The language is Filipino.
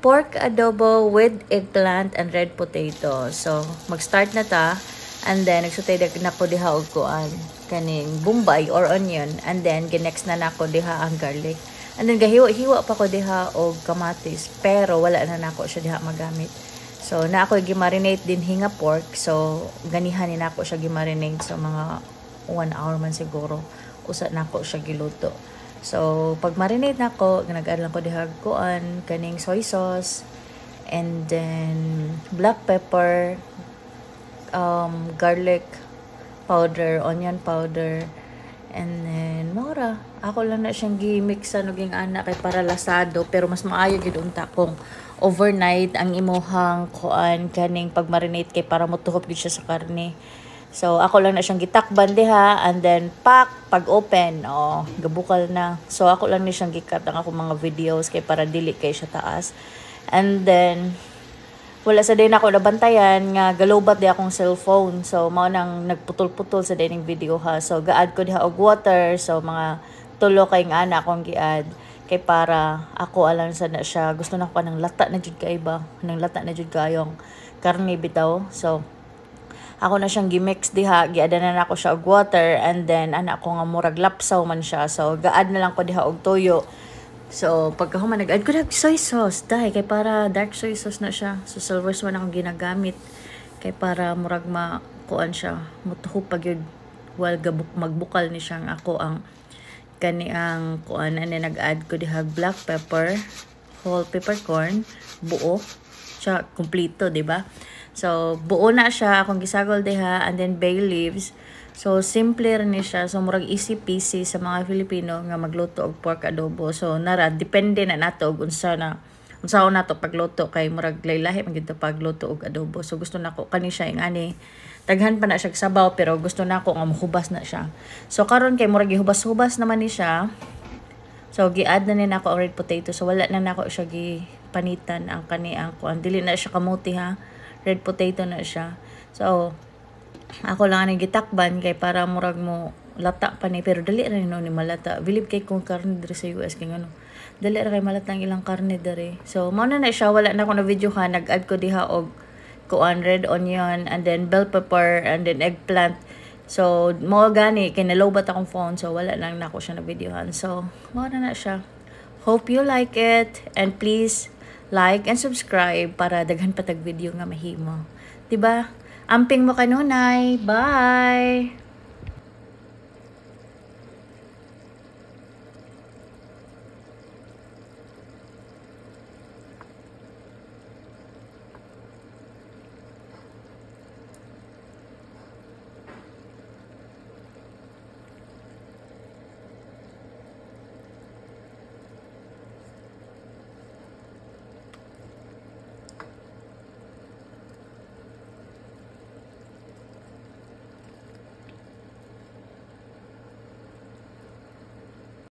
pork adobo with eggplant and red potato. So, mag-start na ta. And then, nagsutay na ko diha og kuan kaning bombay or onion. And then, ginext na nako diha ang garlic. And then, gahiwa-hiwa pa ko diha og kamatis. Pero, wala na nako siya diha magamit. So, na ako gimarinate din hinga pork. So, ganihan ni nako siya gimarinate sa mga 1 hour man siguro. Usa nako siya giluto. So, pag marinate na ko, nag-add lang ko diha kuan kaning soy sauce, and then black pepper, garlic powder, onion powder, and then mora. Ako lang na siyang gi-mix sa nuging ana kay para lasado, pero mas maayo gid unta kung overnight ang imuhang kuan kaning pag marinate kay para motuhop gid siya sa karne. So, ako lang na siyang gitakban diha, and then pag open, gabukal na. So, ako lang ni siyang gikat ang ako mga videos kay para dili kay siya taas. And then, wala sa din ako nabantayan nga galobat di akong cellphone. So, mao nang nagputol-putol sa dining video ha. So, ga-add ko diha og water. So, mga tulo kay nga ana akong gi-add kay para ako alam sa na siya. Gusto na ko ng lata na jud kay ba, ng lata na jud kayong karne bitaw. So, ako na siyang gimix diha, giadanan na ako siya og water, and then anak ko nga murag lapsaw man siya. So gaad na lang ko diha og toyo. So pagka human nag-add ko na soy sauce dai kay para dark soy sauce na siya. So silver man akong ginagamit kay para murag makuan siya, mutuhop pag yun while magbukal ni siyang ako ang kani ang kuan. And then nag-add ko diha black pepper, whole peppercorn, buo siya kumpleto, di ba? So, buo na siya, akong gisagol diha, and then bay leaves. So, simple rin siya. So, murag easy peasy sa mga Filipino nga magluto og pork adobo. So, nara, depende na nato og unsa nato pagluto kay murag laylahi man gyud pagluto og adobo. So, gusto nako kani siya ing ani. Daghan pa na siya sabaw, pero gusto nako nga mahubas na siya. So, karon kay murag gihubas-hubas naman ni siya. So, gi-add na ni nako ang red potato. So, wala na nako siya gipanitan ang kani ang kuan. Dili na siya kamuti ha. Red potato na siya. So, ako lang ang gitakban kay para murag mo lata pa ni, pero dali rin no ni malata. Believe kay kung karne diri sa US kay ano. Dali ra kay malata ang ilang karne diri. So, mao na siya, wala na ko na video ha. Nag-add ko diha og kuan red onion, and then bell pepper, and then eggplant. So, mao gani kay nalobat akong phone, so wala lang nako siya na videohan. So, mao na siya. Hope you like it, and please like and subscribe para daghan patag video nga mahimo. Diba? Amping mo kanunay. Bye!